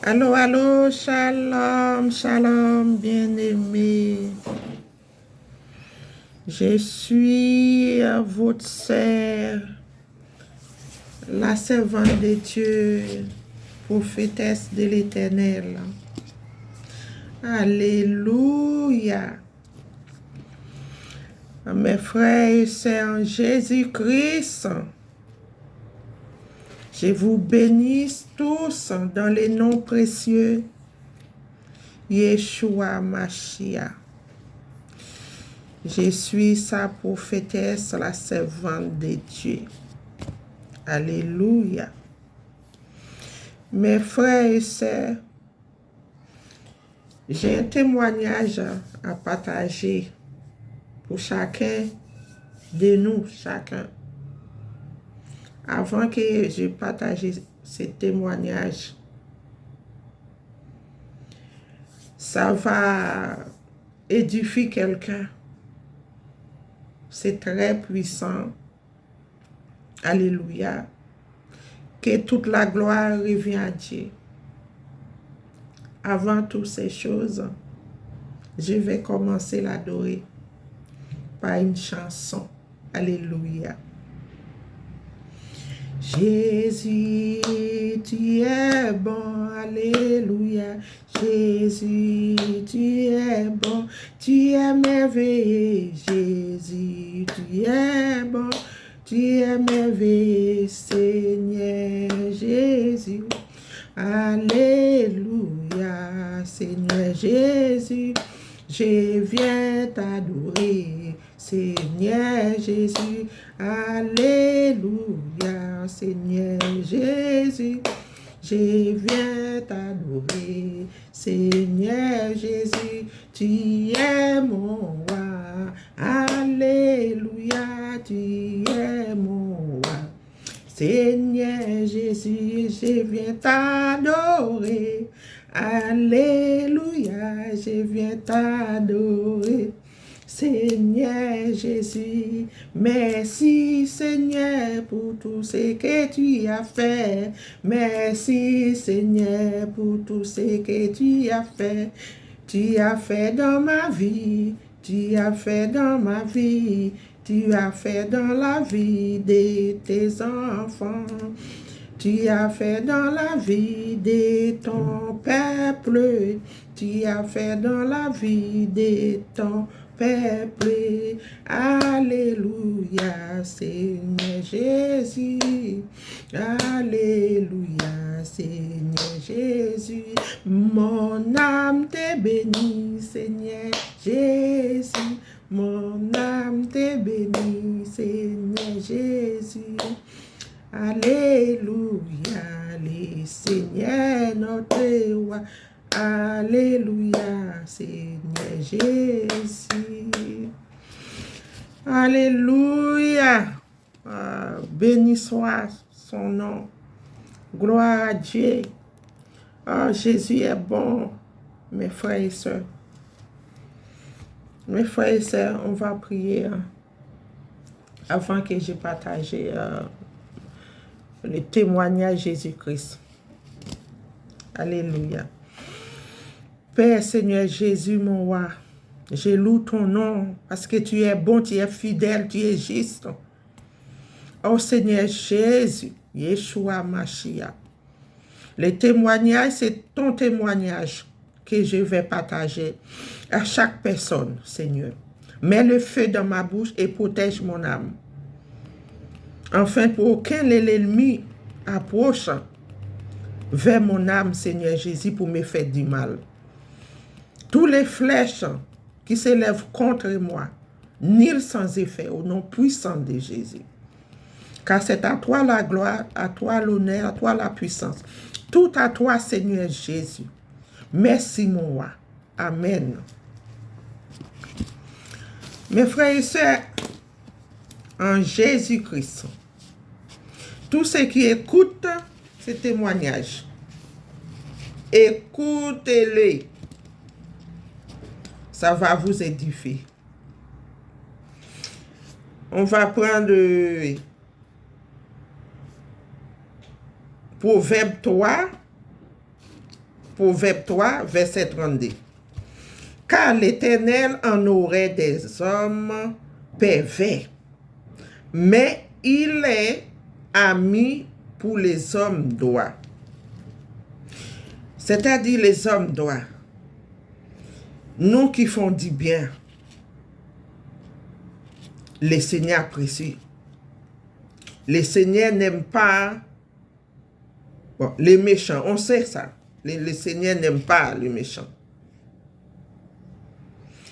Allô, allô, shalom, shalom, bien-aimé. Je suis votre sœur, la servante de Dieu, prophétesse de l'Éternel. Alléluia. Mes frères et sœurs en Jésus-Christ, je vous bénis tous dans les noms précieux Yeshua Mashiach. Je suis sa prophétesse, la servante de Dieu. Alléluia. Mes frères et sœurs, j'ai un témoignage à partager pour chacun de nous, chacun. Avant que je partage ce témoignage, ça va édifier quelqu'un. C'est très puissant. Alléluia. Que toute la gloire revient à Dieu. Avant toutes ces choses, je vais commencer l'adorer par une chanson. Alléluia. Jésus, tu es bon, alléluia. Jésus, tu es bon, tu es merveilleux. Jésus, tu es bon, tu es merveilleux, Seigneur Jésus. Alléluia, Seigneur Jésus, je viens t'adorer, Seigneur Jésus. Alléluia, Seigneur Jésus, je viens t'adorer, Seigneur Jésus, tu es mon roi. Alléluia, tu es mon roi. Seigneur Jésus, je viens t'adorer. Alléluia, je viens t'adorer. Seigneur Jésus, merci Seigneur pour tout ce que tu as fait. Merci Seigneur pour tout ce que tu as fait. Tu as fait dans ma vie, tu as fait dans ma vie. Tu as fait dans la vie de tes enfants. Tu as fait dans la vie de ton peuple. Tu as fait dans la vie de ton peuple. Alléluia, Seigneur Jésus. Alléluia, Seigneur Jésus. Mon âme te bénit, Seigneur Jésus. Mon âme te bénit, Seigneur Jésus. Alléluia, le Seigneur notre roi. Alléluia, Seigneur Jésus. Alléluia. Béni soit son nom. Gloire à Dieu. Oh, Jésus est bon, mes frères et sœurs. Mes frères et sœurs, on va prier avant que je partage le témoignage de Jésus-Christ. Alléluia. Père Seigneur Jésus, mon roi, je loue ton nom parce que tu es bon, tu es fidèle, tu es juste. Oh Seigneur Jésus, Yeshua Mashiach. Le témoignage, c'est ton témoignage que je vais partager à chaque personne, Seigneur. Mets le feu dans ma bouche et protège mon âme. Enfin, pour aucun ennemi approche vers mon âme, Seigneur Jésus, pour me faire du mal. Tous les flèches qui s'élèvent contre moi, nul sans effet, au nom puissant de Jésus. Car c'est à toi la gloire, à toi l'honneur, à toi la puissance. Tout à toi, Seigneur Jésus. Merci, mon roi. Amen. Mes frères et sœurs, en Jésus-Christ, tous ceux qui écoutent ce témoignage, écoutez-le. Ça va vous édifier. On va prendre Proverbe 3, Proverbe 3, verset 32. Car l'Éternel en aurait des hommes pervers, mais il est ami pour les hommes droits. C'est-à-dire les hommes droits. Nous qui font du bien, les Seigneurs apprécient. Les Seigneurs n'aiment pas les méchants. On sait ça. Les Seigneurs n'aiment pas les méchants.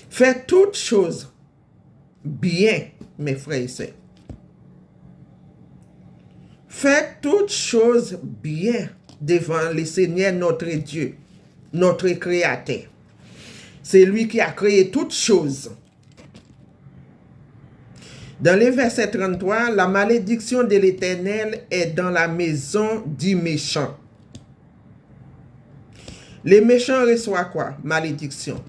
Faites toutes choses bien, mes frères et sœurs. Faites toutes choses bien devant le Seigneur notre Dieu, notre Créateur. C'est lui qui a créé toutes choses. Dans le verset 33, la malédiction de l'Éternel est dans la maison du méchant. Les méchants reçoivent quoi? Malédiction.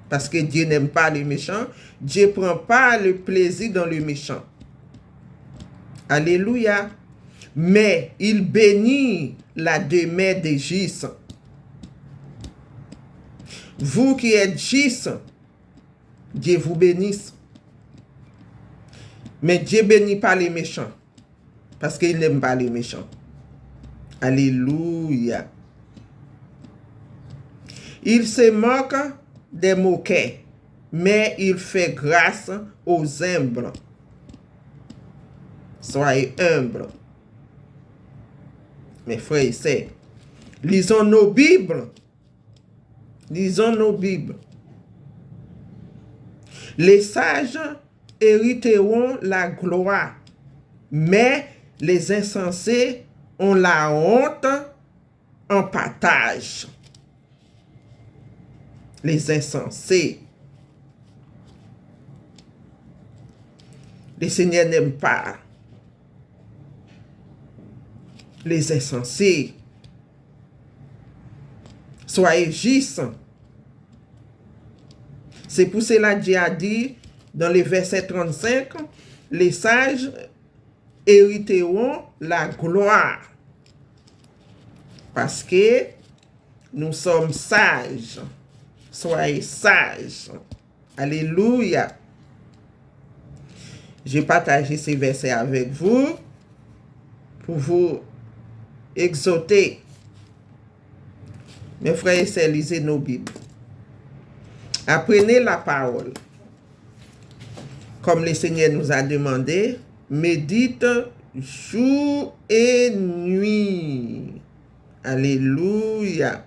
Parce que Dieu n'aime pas les méchants. Dieu ne prend pas le plaisir dans le méchant. Alléluia. Mais il bénit la demeure des justes. Vous qui êtes justes, Dieu vous bénisse. Mais Dieu bénit pas les méchants. Parce qu'il n'aime pas les méchants. Alléluia. Il se moque des moqueurs, mais il fait grâce aux humbles. Soyez humbles. Mes frères et sœurs, lisons nos Bibles. Lisons nos Bibles. Les sages hériteront la gloire, mais les insensés ont la honte en partage. Les insensés. Le Seigneur n'aime pas les insensés. Soyez justes. C'est pour cela que Dieu a dit dans le verset 35, les sages hériteront la gloire. Parce que nous sommes sages. Soyez sages. Alléluia. J'ai partagé ces versets avec vous pour vous exhorter. Mes frères et sœurs, lisez nos Bibles. Apprenez la parole. Comme le Seigneur nous a demandé, médite jour et nuit. Alléluia.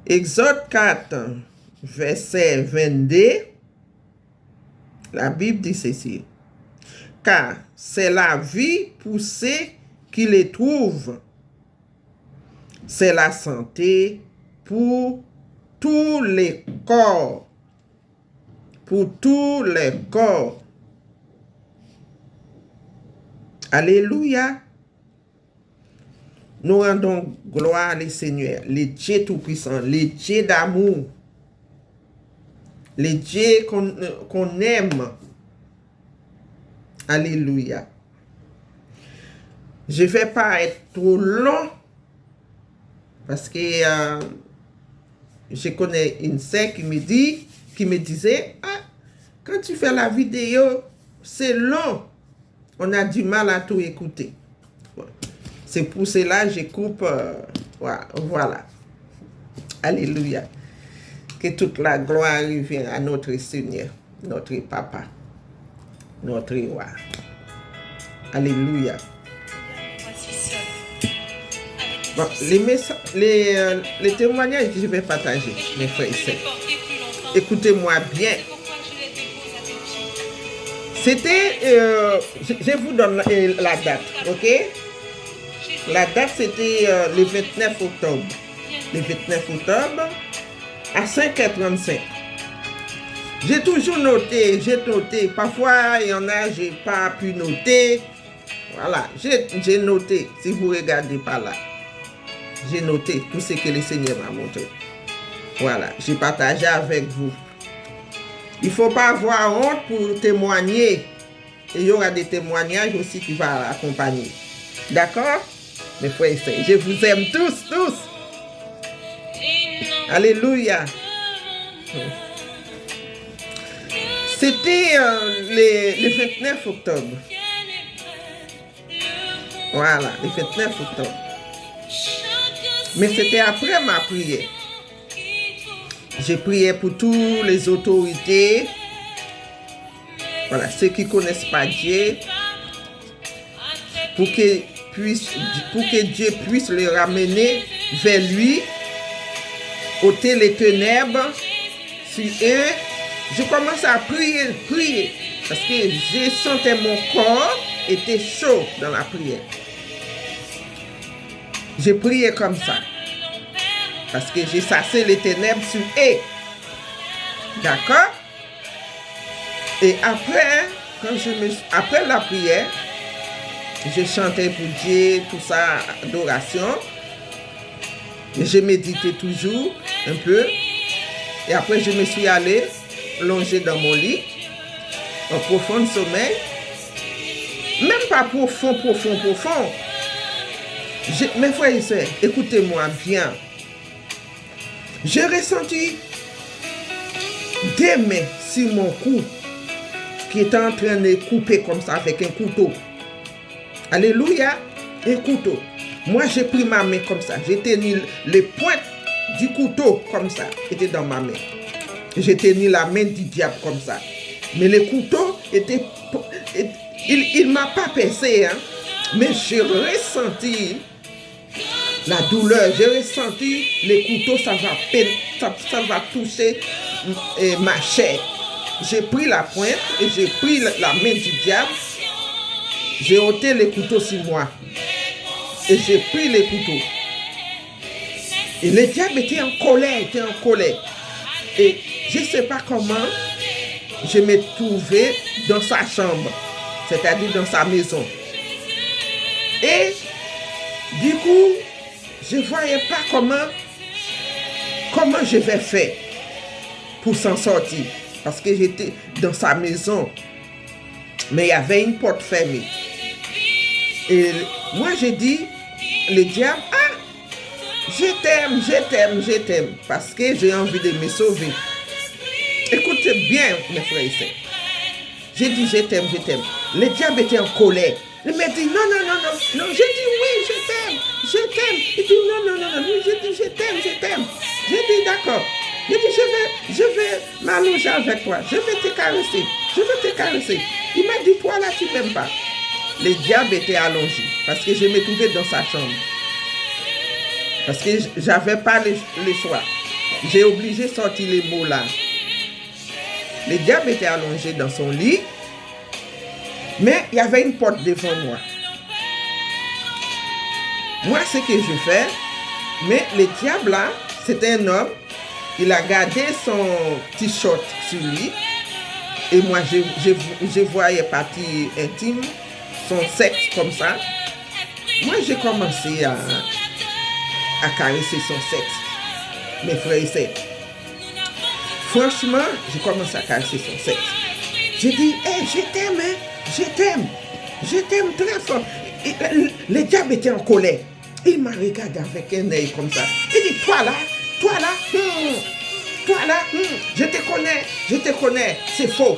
Exode 4, verset 22, la Bible dit ceci. Car c'est la vie pour ceux qui les trouvent. C'est la santé pour tous les corps. Pour tous les corps. Alléluia. Nous rendons gloire au Seigneur, le Dieu Tout-Puissant, le Dieu d'amour, le Dieu qu'on aime. Alléluia. Je ne vais pas être trop long parce que je connais une sœur qui me disait, ah, quand tu fais la vidéo, c'est long. On a du mal à tout écouter. C'est pour cela que je coupe. Voilà. Alléluia. Que toute la gloire revienne à notre Seigneur, notre Papa, notre Roi. Alléluia. Bon, les témoignages que je vais partager, mes frères et sœurs, écoutez-moi bien. C'était, je vous donne la date, ok? La date, c'était le 29 octobre. Le 29 octobre, à 5h35. J'ai toujours noté, Parfois, il y en a, je n'ai pas pu noter. Voilà, j'ai noté. Si vous regardez par là, j'ai noté tout ce que le Seigneur m'a montré. Voilà, j'ai partagé avec vous. Il ne faut pas avoir honte pour témoigner. Et il y aura des témoignages aussi qui vont accompagner. D'accord? mes frères et sœurs. Je vous aime tous. Alléluia. C'était le 29 octobre. Voilà, le 29 octobre. Mais c'était après ma prière. J'ai prié pour toutes les autorités. Voilà, ceux qui ne connaissent pas Dieu. Pour que Dieu puisse les ramener vers lui. Ôter les ténèbres sur eux. Je commence à prier. Parce que je sentais mon corps était chaud dans la prière. J'ai prié comme ça. Parce que j'ai chassé les ténèbres sur eux. D'accord? Et après, après la prière, je chantais pour Dieu, tout ça, adoration. Je méditais toujours un peu. Et après, je me suis allé longer dans mon lit, en profond sommeil. Même pas profond. Mes frères et sœurs, écoutez-moi bien. J'ai ressenti des mains sur mon cou qui étaient en train de couper comme ça avec un couteau. Alléluia, un couteau. Moi, j'ai pris ma main comme ça. J'ai tenu les pointes du couteau comme ça. Était dans ma main. J'ai tenu la main du diable comme ça. Mais le couteau était... Il ne m'a pas percé. Hein? Mais j'ai ressenti la douleur. J'ai ressenti le couteau, ça va toucher ma chair. J'ai pris la pointe et j'ai pris la main du diable. J'ai ôté le couteau sur moi. Et j'ai pris les couteaux. Et le diable était en colère, Et je ne sais pas comment je me trouvais dans sa chambre, c'est-à-dire dans sa maison. Et du coup, je ne voyais pas comment je vais faire pour s'en sortir. Parce que j'étais dans sa maison. Mais il y avait une porte fermée. Et moi, j'ai dit, le diable, je t'aime, parce que j'ai envie de me sauver. Écoutez bien, mes frères et sœurs. J'ai dit, je t'aime. Le diable était en colère. Il m'a dit, non. J'ai dit, oui, je t'aime. Il dit, non. J'ai dit, je t'aime. J'ai dit, d'accord. J'ai dit, je vais m'allonger avec toi. Je vais te caresser. Il m'a dit, toi là, tu ne m'aimes pas. Le diable était allongé parce que je me trouvais dans sa chambre. Parce que je n'avais pas le choix. J'ai obligé de sortir les mots là. Le diable était allongé dans son lit. Mais il y avait une porte devant moi. Moi, ce que je fais, mais le diable là, c'était un homme. Il a gardé son t-shirt sur lui. Et moi, je voyais partie intime, son sexe comme ça. Moi, j'ai commencé à caresser son sexe. Mes frères et sœurs. Franchement, j'ai commencé à caresser son sexe. J'ai dit, je t'aime très fort. Et le diable était en colère. Il m'a regardé avec un œil comme ça. Il dit, toi là, je te connais, c'est faux,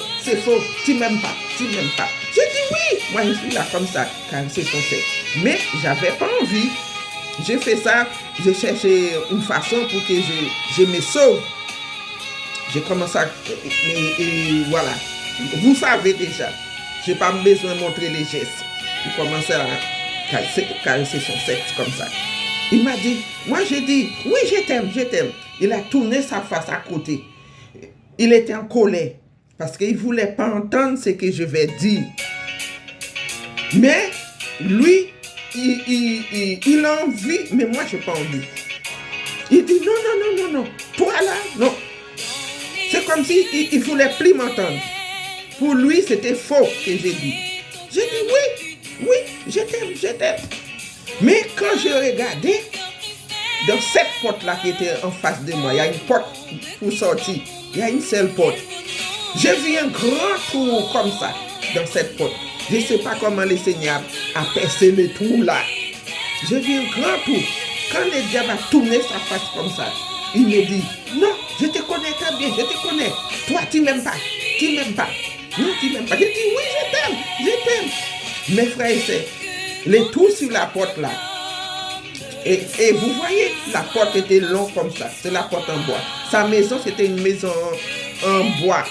tu m'aimes pas. J'ai dit oui, moi je suis là comme ça, caresser son sexe. Mais j'avais pas envie. J'ai fait ça, j'ai cherché une façon pour que je me sauve. J'ai commencé à... Et voilà, vous savez déjà, j'ai pas besoin de montrer les gestes. J'ai commencé à caresser son sexe comme ça. Il m'a dit, moi j'ai dit, oui je t'aime. Il a tourné sa face à côté. Il était en colère parce qu'il ne voulait pas entendre ce que je vais dire. Mais lui, il a envie, mais moi je n'ai pas envie. Il dit non, toi là, non. C'est comme s'il ne voulait plus m'entendre. Pour lui, c'était faux que j'ai dit. J'ai dit oui, je t'aime. Mais quand je regardais, dans cette porte-là qui était en face de moi, il y a une porte pour sortir. Il y a une seule porte. J'ai vu un grand trou comme ça, dans cette porte. Je ne sais pas comment le Seigneur a percé le trou là. Je vis un grand tour. Quand le diable a tourné sa face comme ça, il me dit, non, je te connais très bien, je te connais. Toi, tu m'aimes pas. Tu m'aimes pas. Non, tu m'aimes pas. Je dis, oui, je t'aime. Je t'aime. Mes frères et sœurs, les trous sur la porte là. Et vous voyez, la porte était longue comme ça. C'est la porte en bois. Sa maison, c'était une maison en bois.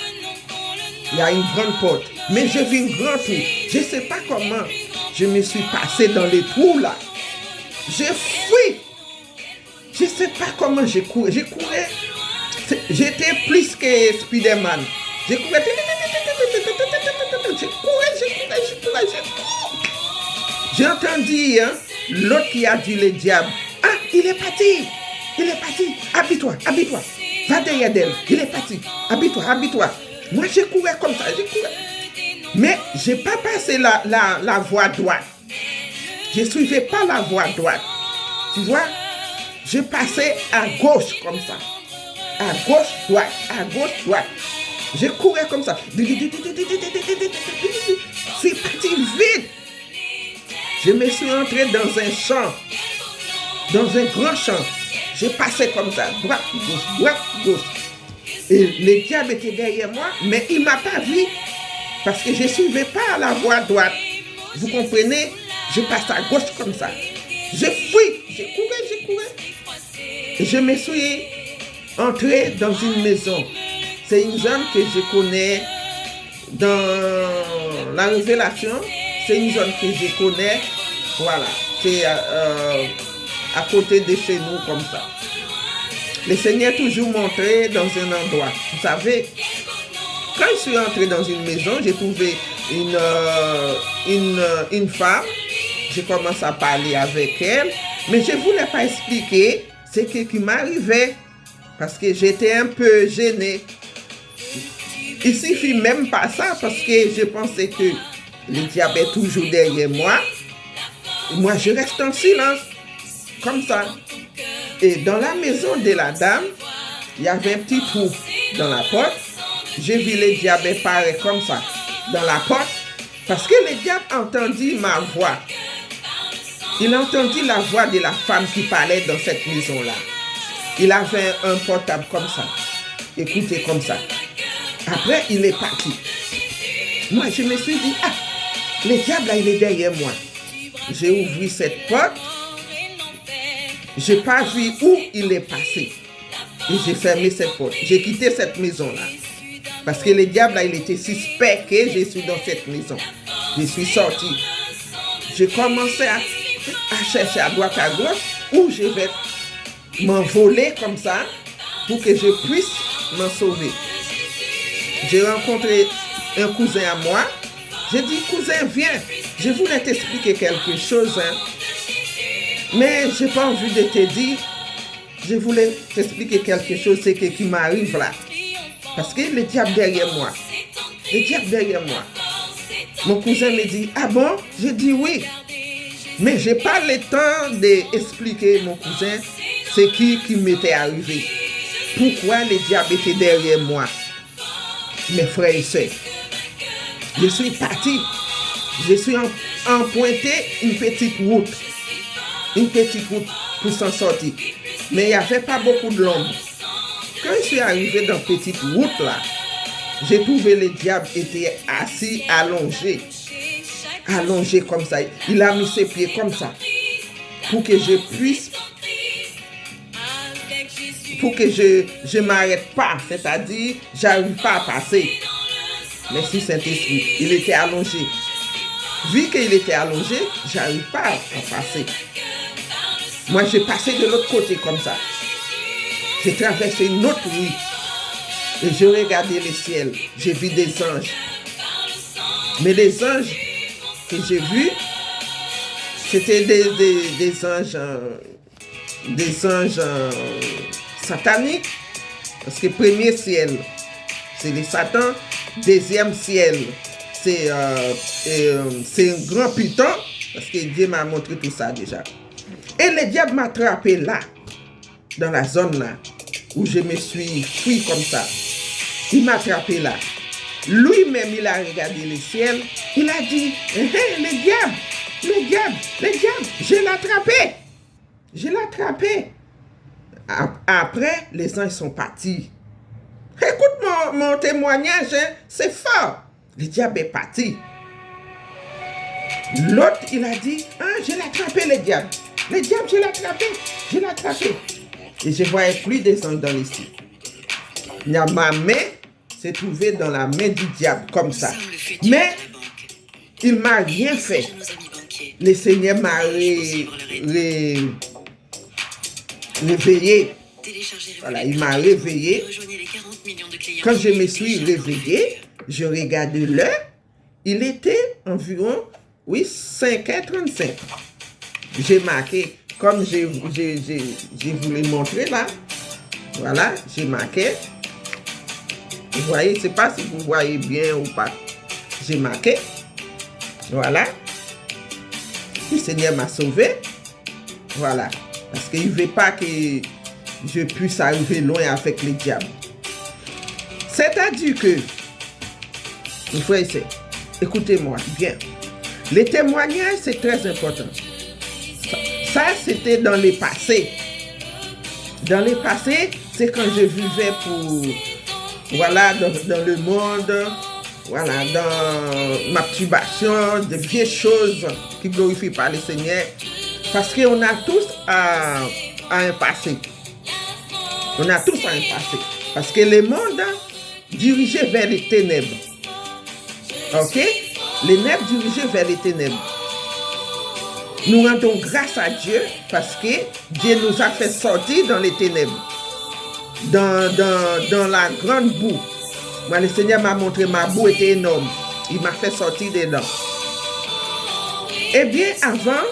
Il y a une grande porte. Mais j'ai vu un grand trou. Je ne sais pas comment je me suis passé dans les trous là. J'ai fui. Je ne sais pas comment j'ai couru. J'ai couru. J'étais plus que Spider-Man. J'ai couru. J'ai entendu l'autre qui a dit le diable. Ah, il est parti. Il est parti. Habille-toi, habille-toi. Va derrière d'elle. Il est parti. Habille-toi, habille-toi. Moi, j'ai couru comme ça. J'ai couru. Mais je n'ai pas passé la voie droite. Je ne suivais pas la voie droite. Tu vois? Je passais à gauche comme ça. À gauche, droite. À gauche, droite. Je courais comme ça. Je suis parti vite. Je me suis entré dans un champ. Dans un grand champ. J'ai passé comme ça. Droite, gauche, droite, gauche. Et le diable était derrière moi, mais il ne m'a pas vu. Parce que je ne suivais pas la voie droite. Vous comprenez? Je passe à gauche comme ça. Je fuis. J'ai couru. Et je me suis entré dans une maison. C'est une zone que je connais dans la Révélation. C'est une zone que je connais. Voilà. C'est à côté de chez nous comme ça. Le Seigneur toujours montré dans un endroit. Vous savez, quand je suis entré dans une maison, j'ai trouvé une femme. J'ai commencé à parler avec elle. Mais je ne voulais pas expliquer ce qui m'arrivait. Parce que j'étais un peu gêné. Il suffit même pas ça parce que je pensais que le diable est toujours derrière moi. Et moi, je reste en silence. Comme ça. Et dans la maison de la dame, il y avait un petit trou dans la porte. J'ai vu le diable apparaître comme ça dans la porte. Parce que le diable entendit ma voix. Il entendit la voix de la femme qui parlait dans cette maison-là. Il avait un portable comme ça. Écoutez comme ça. Après, il est parti. Moi, je me suis dit, ah, le diable, là, il est derrière moi. J'ai ouvert cette porte. Je n'ai pas vu où il est passé. Et j'ai fermé cette porte. J'ai quitté cette maison-là. Parce que le diable, là, il était suspect que je suis dans cette maison. Je suis sorti. J'ai commencé à chercher à droite, à gauche, où je vais m'envoler comme ça pour que je puisse m'en sauver. J'ai rencontré un cousin à moi. J'ai dit, cousin, viens. Je voulais t'expliquer quelque chose. Mais je n'ai pas envie de te dire. Je voulais t'expliquer quelque chose, c'est qui m'arrive là. Parce que le diable derrière moi. Le diable derrière moi. Mon cousin me dit, ah bon? J'ai dit oui. Mais je n'ai pas le temps d'expliquer mon cousin ce qui m'était arrivé. Pourquoi le diable était derrière moi. Mes frères et sœurs. Je suis parti. Je suis emprunté une petite route. Une petite route pour s'en sortir. Mais il n'y avait pas beaucoup de l'ombre. Quand je suis arrivé dans cette petite route là, j'ai trouvé le diable était assis, allongé. Allongé comme ça. Il a mis ses pieds comme ça. Pour que je puisse... Pour que je ne m'arrête pas. C'est-à-dire, j'arrive pas à passer. Merci Saint-Esprit. Il était allongé. Vu qu'il était allongé, j'arrive pas à passer. Moi, j'ai passé de l'autre côté comme ça. J'ai traversé une autre rue. Et j'ai regardé le ciel. J'ai vu des anges. Mais les anges que j'ai vus, c'était des anges sataniques. Parce que premier ciel, c'est les satans. Deuxième ciel, c'est un grand python. Parce que Dieu m'a montré tout ça déjà. Et le diable m'a attrapé là, dans la zone là, où je me suis fui comme ça. Il m'a attrapé là. Lui-même, il a regardé le ciel. Il a dit, le diable, le diable, je l'ai attrapé. Je l'ai attrapé. Après, les anges sont partis. Écoute mon témoignage, hein, c'est fort. Le diable est parti. L'autre, il a dit, je l'ai attrapé, le diable. Le diable, je l'ai attrapé. Je l'ai attrapé. Et je ne voyais plus des anges dans les cieux. Ma main s'est trouvée dans la main du diable, comme ça. Mais, il ne m'a rien fait. Le Seigneur m'a réveillé. Voilà, il m'a réveillé. Quand je me suis réveillé, je regardais l'heure. Il était environ, 5h35. J'ai marqué, comme je voulais montrer là. Voilà, j'ai marqué. Vous voyez, je ne sais pas si vous voyez bien ou pas. J'ai marqué. Voilà. Le Seigneur m'a sauvé. Voilà. Parce qu'il ne veut pas que je puisse arriver loin avec les diables. C'est-à-dire que, mes frères et sœurs, écoutez-moi bien. Les témoignages, c'est très important. Ça, c'était dans le passé. Dans le passé, c'est quand je vivais dans le monde, voilà, dans ma masturbation, de vieilles choses qui ne glorifient pas le Seigneur. Parce qu'on a tous un passé. On a tous un passé. Parce que le monde dirigé vers les ténèbres. Ok? Les ténèbres dirigés vers les ténèbres. Nous rendons grâce à Dieu parce que Dieu nous a fait sortir dans les ténèbres. Dans la grande boue. Moi, le Seigneur m'a montré ma boue était énorme. Il m'a fait sortir dedans. Eh bien, avant,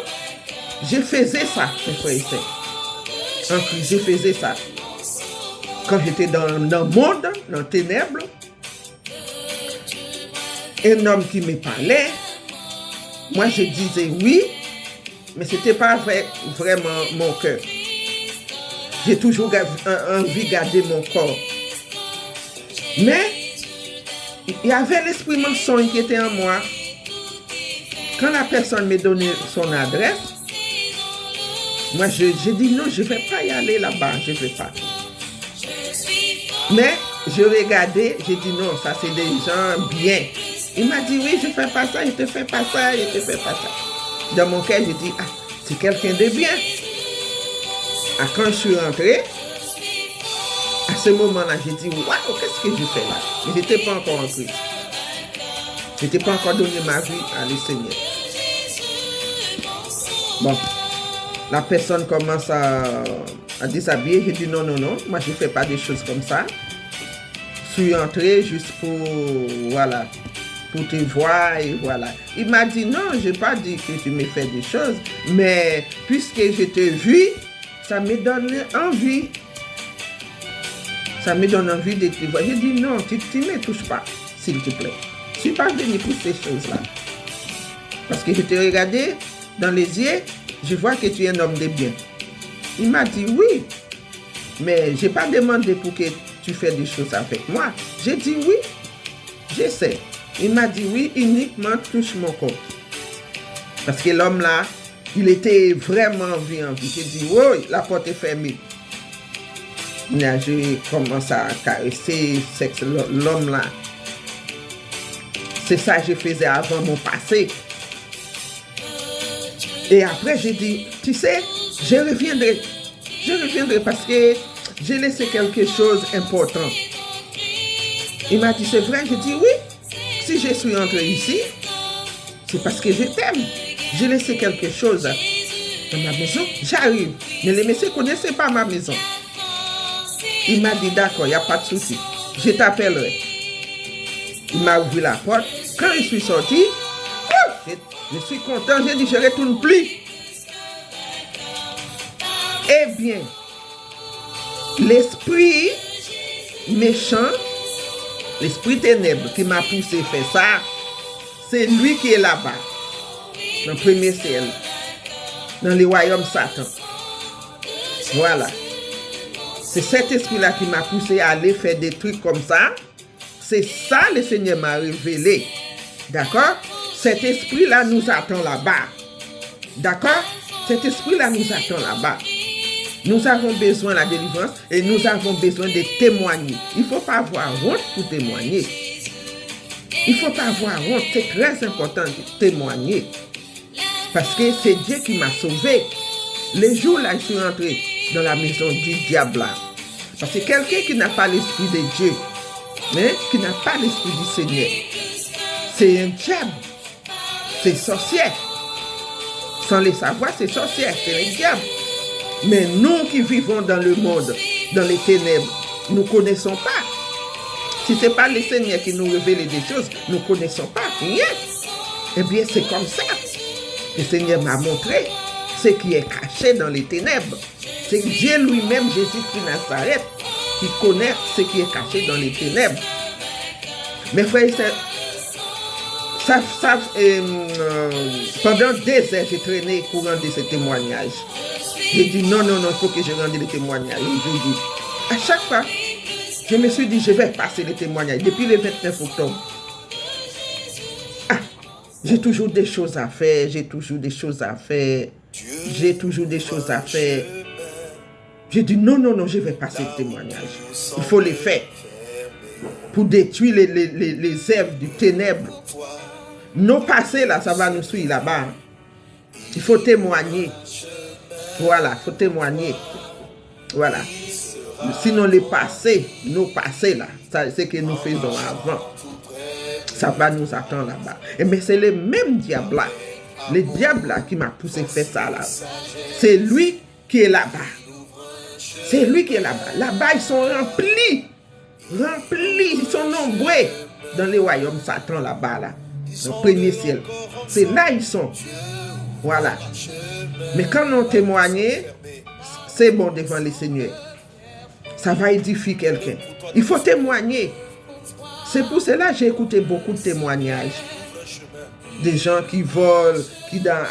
je faisais ça, mes frères et sœurs. Je faisais ça. Quand j'étais dans le monde, dans les ténèbres, un homme qui me parlait, moi je disais oui, mais ce n'était pas vraiment mon cœur. J'ai toujours envie de garder mon corps. Mais il y avait l'esprit mensonge qui était en moi. Quand la personne me donnait son adresse, moi j'ai dit non, je ne vais pas y aller là-bas, je ne vais pas. Mais je regardais, j'ai dit non, ça c'est des gens bien. Il m'a dit oui, je ne fais pas ça, je ne te fais pas ça, je ne te fais pas ça. Dans mon cœur, j'ai dit, c'est quelqu'un de bien. Quand je suis rentré, à ce moment-là, j'ai dit, waouh, qu'est-ce que je fais là? Mais je n'étais pas encore en Christ. Je n'étais pas encore donné ma vie à le Seigneur. Bon, la personne commence à déshabiller. J'ai dit non, moi je ne fais pas des choses comme ça. Je suis entré juste pour te voir et voilà. Il m'a dit non, je n'ai pas dit que tu me fais des choses, mais puisque je t'ai vu, ça me donne envie. Ça me donne envie de te voir. J'ai dit non, tu ne me touches pas, s'il te plaît. Je ne suis pas venu pour ces choses-là. Parce que je t'ai regardé dans les yeux, je vois que tu es un homme de bien. Il m'a dit oui, mais je n'ai pas demandé pour que tu fasses des choses avec moi. J'ai dit oui, je sais. Il m'a dit oui, uniquement touche mon corps. Parce que l'homme là, il était vraiment en vie. J'ai dit oui, la porte est fermée. J'ai commencé à caresser l'homme là. C'est ça que je faisais avant mon passé. Et après, j'ai dit, tu sais, je reviendrai. Je reviendrai parce que j'ai laissé quelque chose d'important. Il m'a dit, c'est vrai? J'ai dit oui. Si je suis entré ici, c'est parce que je t'aime. J'ai laissé quelque chose dans ma maison. J'arrive. Mais les messieurs ne connaissaient pas ma maison. Il m'a dit, d'accord, il n'y a pas de souci. Je t'appellerai. Il m'a ouvert la porte. Quand je suis sorti, je suis content. J'ai dit, je ne retourne plus. Eh bien, l'esprit méchant, l'esprit ténèbre qui m'a poussé à faire ça, c'est lui qui est là-bas, dans le premier ciel, dans le royaume Satan. Voilà. C'est cet esprit-là qui m'a poussé à aller faire des trucs comme ça. C'est ça le Seigneur m'a révélé. D'accord? Cet esprit-là nous attend là-bas. D'accord? Cet esprit-là nous attend là-bas. Nous avons besoin de la délivrance et nous avons besoin de témoigner. Il ne faut pas avoir honte pour témoigner. Il ne faut pas avoir honte. C'est très important de témoigner. Parce que c'est Dieu qui m'a sauvé. Les jours là, je suis rentré dans la maison du diable là. Parce que quelqu'un qui n'a pas l'esprit de Dieu, hein, qui n'a pas l'esprit du Seigneur, c'est un diable. C'est sorcier. Sans le savoir, c'est sorcier, c'est un diable. Mais nous qui vivons dans le monde, dans les ténèbres, nous ne connaissons pas. Si ce n'est pas le Seigneur qui nous révèle des choses, nous ne connaissons pas rien. Eh bien, c'est comme ça. Le Seigneur m'a montré ce qui est caché dans les ténèbres. C'est Dieu lui-même, Jésus-Christ Nazareth, qui connaît ce qui est caché dans les ténèbres. Mes frères et sœurs, pendant des heures, j'ai traîné pour rendre ce témoignage. J'ai dit non, il faut que je rende le témoignage aujourd'hui. À chaque fois, je me suis dit, je vais passer le témoignage depuis le 29 octobre. J'ai toujours des choses à faire, J'ai dit non, je vais passer le témoignage. Il faut le faire pour détruire les œuvres du ténèbre. Nos passés là, ça va nous suivre là-bas. Il faut témoigner. Voilà, il faut témoigner. Voilà. Sinon les passés, nos passés là, c'est ce que nous faisons avant. Ça va nous attendre là-bas. Mais c'est le même diable là. Le diable là qui m'a poussé faire ça là. C'est lui qui est là-bas. Là-bas, ils sont remplis. Ils sont nombreux dans les royaumes Satan là-bas là. Dans le premier ciel. C'est là ils sont. Voilà. Mais quand on témoigne, c'est bon devant le Seigneur. Ça va édifier quelqu'un. Il faut témoigner. C'est pour cela que j'ai écouté beaucoup de témoignages. Des gens qui volent, qui dans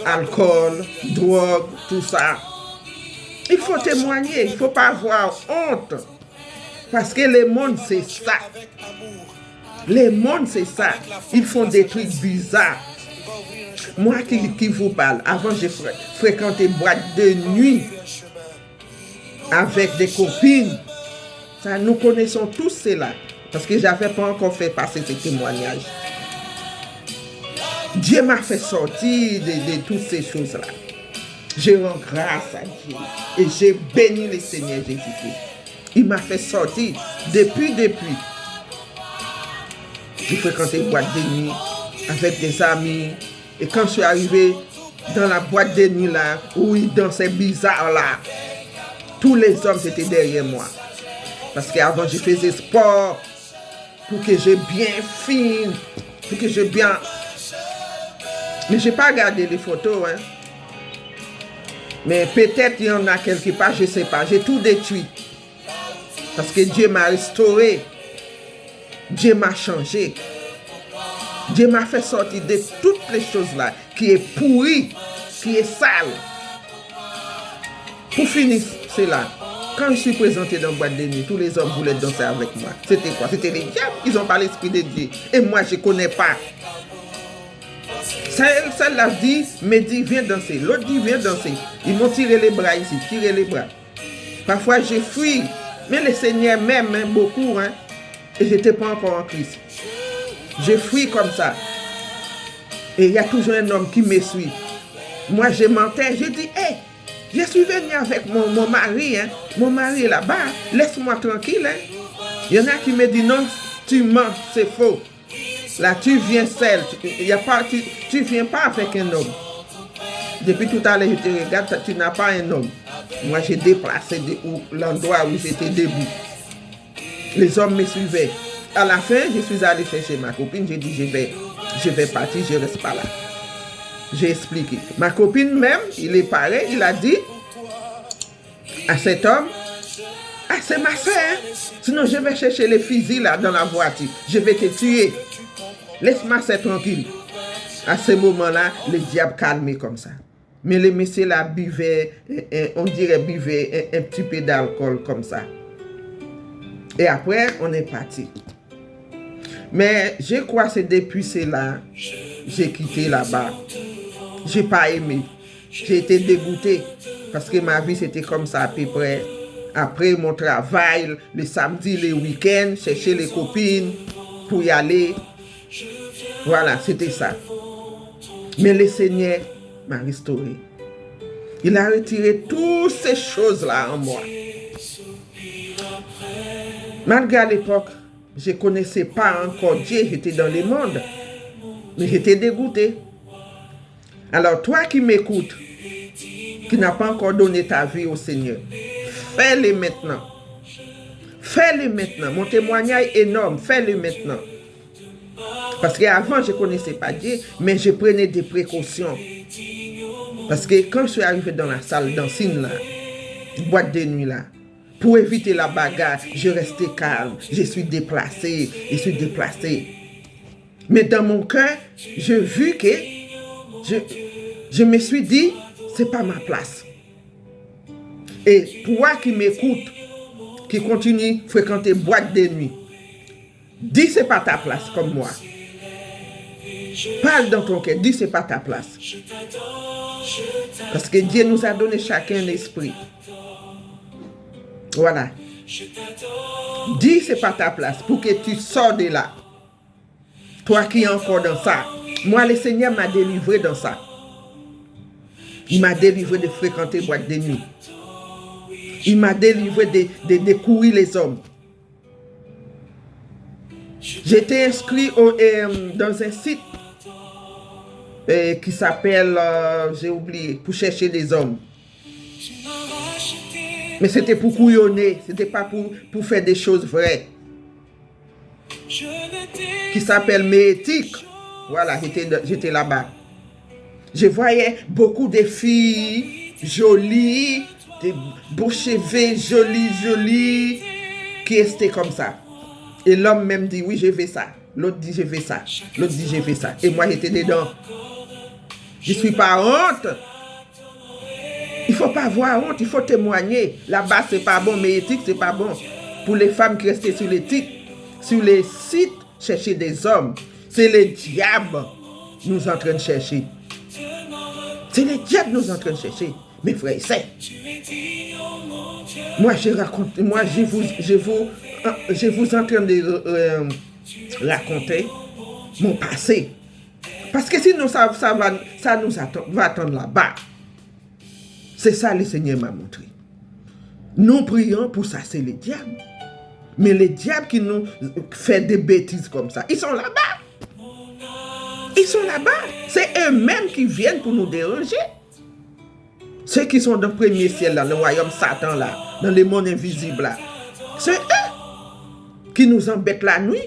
alcool, drogue, tout ça. Il faut témoigner, il ne faut pas avoir honte. Parce que le monde, c'est ça. Ils font des trucs bizarres. Moi qui vous parle, avant j'ai fréquenté boîte de nuit avec des copines. Ça, nous connaissons tous cela. Parce que je n'avais pas encore fait passer ce témoignage. Dieu m'a fait sortir de toutes ces choses-là. Je rends grâce à Dieu. Et j'ai béni le Seigneur Jésus-Christ. Il m'a fait sortir depuis. J'ai fréquenté boîte de nuit avec des amis. Et quand je suis arrivé dans la boîte de nuit là, où ils dansaient bizarre là, tous les hommes étaient derrière moi. Parce qu'avant, je faisais sport pour que je bien fine, pour que je bien... Mais je n'ai pas regardé les photos. Hein. Mais peut-être il y en a quelque part, je ne sais pas. J'ai tout détruit. Parce que Dieu m'a restauré. Dieu m'a changé. Dieu m'a fait sortir de toutes les choses là, qui est pourri, qui est sale. Pour finir cela, quand je suis présenté dans boîte de nuit, tous les hommes voulaient danser avec moi. C'était quoi? C'était les diables. Ils n'ont pas l'esprit de Dieu. Et moi, je ne connais pas. Celle-là dit, me dit, viens danser. L'autre dit, viens danser. Ils m'ont tiré les bras ici, tiré les bras. Parfois, j'ai fui. Mais le Seigneur m'aime beaucoup. Hein, et je n'étais pas encore en Christ. Je fuis comme ça. Et il y a toujours un homme qui me suit. Moi, je mentais. Je dis, hé, je suis venu avec mon mari. Hein. Mon mari est là-bas. Laisse-moi tranquille. Hein. Il y en a qui me disent, non, tu mens, c'est faux. Là, tu viens seul. Tu viens pas avec un homme. Depuis tout à l'heure, je te regarde, tu n'as pas un homme. Moi, j'ai déplacé de l'endroit où j'étais debout. Les hommes me suivaient. À la fin, je suis allé chercher ma copine. J'ai dit, je vais partir, je ne reste pas là. J'ai expliqué. Ma copine même, il est pareil, il a dit à cet homme, ah, c'est ma soeur, hein? Sinon je vais chercher les fusils là dans la voiture. Je vais te tuer. Laisse-moi ça tranquille. À ce moment-là, le diable calmé comme ça. Mais le monsieur là buvait, on dirait buvait un petit peu d'alcool comme ça. Et après, on est parti. Mais je crois que c'est depuis cela, j'ai quitté là-bas. J'ai pas aimé. J'ai été dégoûté parce que ma vie c'était comme ça à peu près. Après mon travail, le samedi, les week-ends, chercher les copines pour y aller. Voilà, c'était ça. Mais le Seigneur m'a restauré. Il a retiré toutes ces choses-là en moi. Malgré à l'époque, je ne connaissais pas encore Dieu, j'étais dans le monde. Mais j'étais dégoûté. Alors toi qui m'écoutes, qui n'as pas encore donné ta vie au Seigneur, fais-le maintenant. Fais-le maintenant. Mon témoignage est énorme. Fais-le maintenant. Parce qu'avant, je ne connaissais pas Dieu, mais je prenais des précautions. Parce que quand je suis arrivé dans la salle dancing, là, boîte de nuit, là, pour éviter la bagarre, je restais calme. Je suis déplacé. Mais dans mon cœur, j'ai vu que je me suis dit, c'est pas ma place. Et toi qui m'écoutes, qui continue à fréquenter boîte de nuit, dis c'est pas ta place comme moi. Parle dans ton cœur, dis c'est pas ta place. Parce que Dieu nous a donné chacun l'esprit. Voilà. Dis c'est pas ta place pour que tu sors de là. Toi qui es encore dans ça. Moi, le Seigneur m'a délivré dans ça. Il m'a délivré de fréquenter boîte de nuit. Il m'a délivré de courir les hommes. J'étais inscrit dans un site qui s'appelle, j'ai oublié, pour chercher des hommes. Mais c'était pour couillonner, c'était pas pour faire des choses vraies. Qui s'appelle Méétique. Voilà, j'étais là-bas. Je voyais beaucoup de filles jolies, des beaux cheveux jolis, qui étaient comme ça. Et l'homme même dit, oui, je veux ça. L'autre dit, je veux ça. L'autre dit, je veux ça. Et moi, j'étais dedans. Je ne suis pas honte. Il ne faut pas avoir honte, il faut témoigner. Là-bas, ce n'est pas bon, mais éthique, ce n'est pas bon. Pour les femmes qui restaient sur les sites, chercher des hommes. C'est le diable nous en train de chercher. C'est le diable nous en train de chercher. Mes frères et sœurs. Moi, je vous en train de raconter mon passé. Parce que sinon, ça nous va attendre là-bas. C'est ça le Seigneur m'a montré. Nous prions pour ça, c'est le diable. Mais les diables qui nous fait des bêtises comme ça, ils sont là-bas. Ils sont là-bas. C'est eux-mêmes qui viennent pour nous déranger. Ceux qui sont dans le premier ciel, dans le royaume Satan, là, dans le monde invisible, là. C'est eux qui nous embêtent la nuit.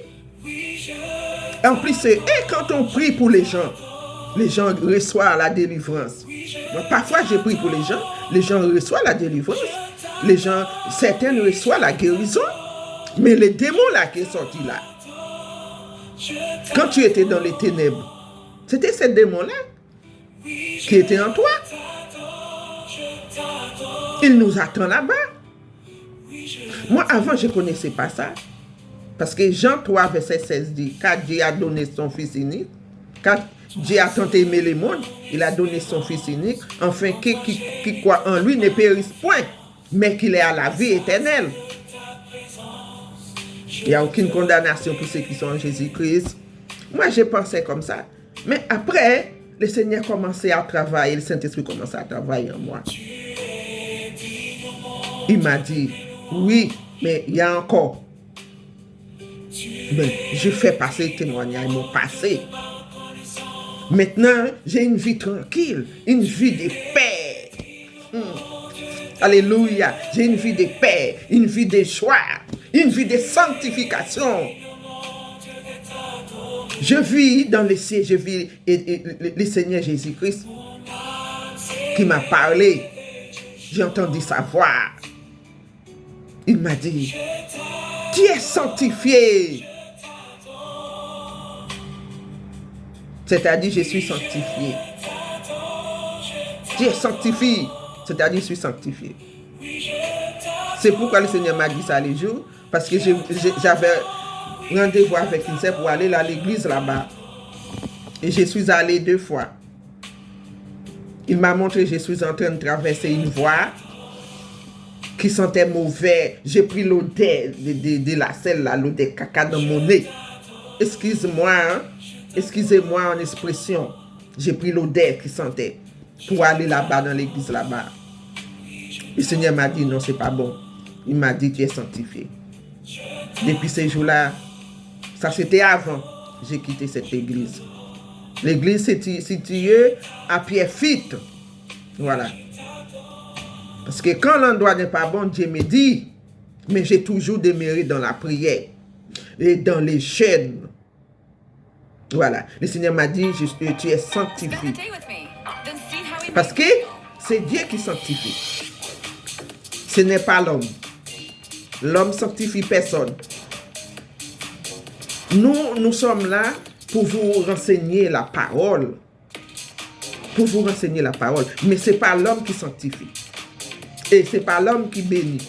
En plus, c'est eux quand on prie pour les gens reçoivent la délivrance. Parfois, je prie pour les gens reçoivent la délivrance. Certains reçoivent la guérison. Mais le démon là qui est sorti là, quand tu étais dans les ténèbres, c'était ce démon-là qui était en toi. Il nous attend là-bas. Moi, avant, je ne connaissais pas ça. Parce que Jean 3, verset 16 dit, car Dieu a donné son Fils unique, car Dieu a tant aimé le monde, il a donné son Fils unique, afin qui croit en lui ne périsse point, mais qu'il ait à la vie éternelle. Il n'y a aucune condamnation pour ceux qui sont en Jésus-Christ. Moi, je pensais comme ça. Mais après, le Seigneur commençait à travailler, le Saint-Esprit commençait à travailler en moi. Il m'a dit, oui, mais il y a encore. Mais je fais passer le témoignage, mon passé. Maintenant, j'ai une vie tranquille, une vie de paix. Alléluia. J'ai une vie de paix, une vie de joie, une vie de sanctification. Je vis dans le ciel, je vis le Seigneur Jésus-Christ qui m'a parlé. J'ai entendu sa voix. Il m'a dit, tu es sanctifié. C'est-à-dire, je suis sanctifié. Tu es sanctifié. C'est-à-dire, je suis sanctifié. C'est pourquoi le Seigneur m'a dit ça les jours. Parce que j'avais rendez-vous avec une sœur pour aller à l'église là-bas. Et je suis allé 2 fois. Il m'a montré, je suis en train de traverser une voie qui sentait mauvais. J'ai pris l'odeur de la selle, là, l'odeur caca dans mon nez. Excuse-moi, hein? Excusez-moi en expression. J'ai pris l'odeur qui sentait pour aller là-bas dans l'église là-bas. Le Seigneur m'a dit non, c'est pas bon. Il m'a dit tu es sanctifié. Depuis ces jours-là, ça c'était avant, j'ai quitté cette église. L'église est située à Pierrefitte. Voilà. Parce que quand l'endroit n'est pas bon, Dieu me dit, mais j'ai toujours demeuré dans la prière et dans les chaînes. Voilà. Le Seigneur m'a dit, tu es sanctifié. Parce que c'est Dieu qui sanctifie. Ce n'est pas l'homme. L'homme sanctifie personne. Nous sommes là pour vous renseigner la parole. Pour vous renseigner la parole. Mais ce n'est pas l'homme qui sanctifie. Et ce n'est pas l'homme qui bénit.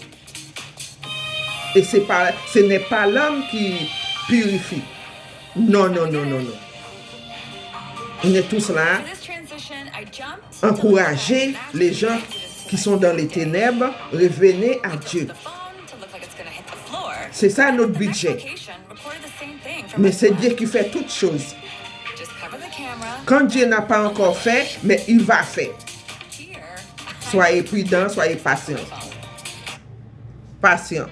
Et ce n'est pas l'homme qui purifie. Non, non, non, non, non. On est tous là. Encourager les gens qui sont dans les ténèbres, revenez à Dieu. C'est ça notre budget. Mais c'est Dieu qui fait toutes choses. Quand Dieu n'a pas encore fait, mais il va faire. Soyez prudents, soyez patients. Patient.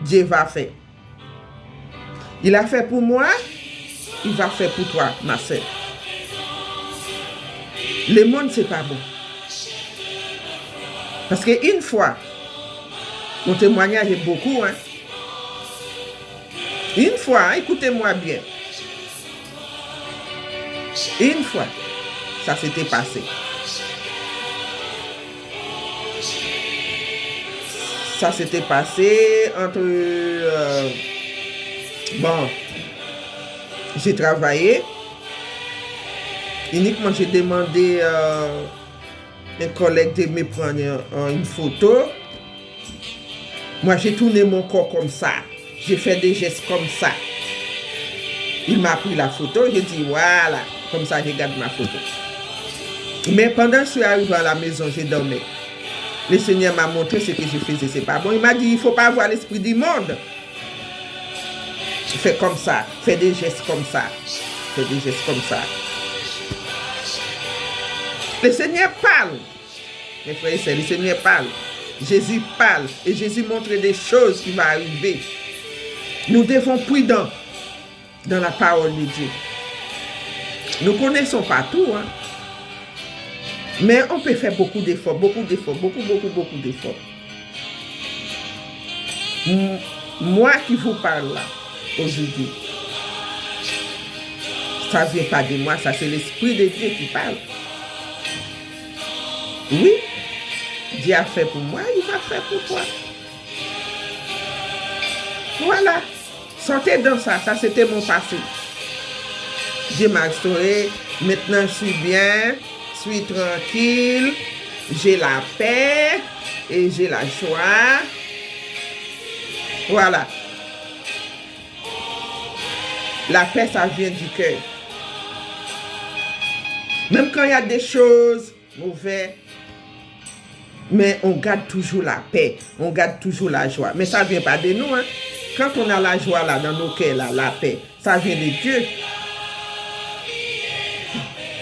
Dieu va faire. Il a fait pour moi, il va faire pour toi, ma sœur. Le monde, c'est pas bon. Parce qu'une fois, mon témoignage est beaucoup, hein. Une fois, écoutez-moi bien. Une fois, ça s'était passé. Ça s'était passé entre... bon, j'ai travaillé. Uniquement, j'ai demandé à un collègue de me prendre une photo. Moi, j'ai tourné mon corps comme ça. J'ai fait des gestes comme ça. Il m'a pris la photo. J'ai dit, voilà, comme ça, je regarde ma photo. Mais pendant que je suis arrivé à la maison, j'ai dormi. Le Seigneur m'a montré ce que je faisais, c'est pas bon. Il m'a dit, il ne faut pas avoir l'esprit du monde. Fais comme ça, fais des gestes comme ça. Fais des gestes comme ça. Le Seigneur parle. Mes frères et sœurs, le Seigneur parle. Jésus parle. Et Jésus montre des choses qui vont arriver. Nous devons être prudents dans la parole de Dieu. Nous ne connaissons pas tout, hein. Mais on peut faire beaucoup d'efforts, beaucoup d'efforts. Moi qui vous parle là, aujourd'hui, ça ne vient pas de moi, ça c'est l'Esprit de Dieu qui parle. Oui, Dieu a fait pour moi, il va faire pour toi. Voilà, sortez dans ça, ça c'était mon passé. Dieu m'a restauré, maintenant je suis bien, je suis tranquille, j'ai la paix et j'ai la joie. Voilà. La paix, ça vient du cœur. Même quand il y a des choses mauvaises, mais on garde toujours la paix, on garde toujours la joie. Mais ça ne vient pas de nous, hein. Quand on a la joie là, dans nos cœurs, là, la paix, ça vient de Dieu.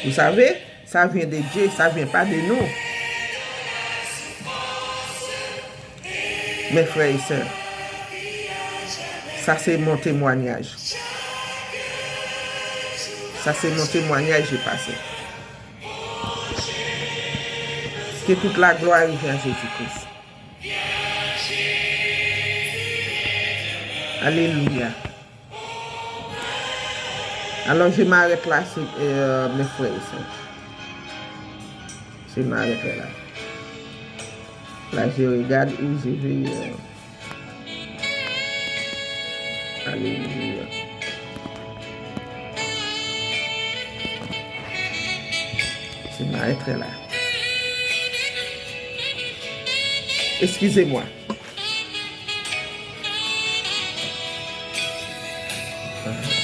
Vous savez, ça vient de Dieu, ça ne vient pas de nous. Mes frères et sœurs, ça c'est mon témoignage. Ça c'est mon témoignage, j'ai passé. Que toute la gloire vient à Jésus-Christ. Alléluia. Alors je m'arrête là, mes frères et sœurs. Je m'arrête là. Là, je regarde où je vais. Alléluia. Je m'arrêterai là. Excusez-moi. Uh-huh.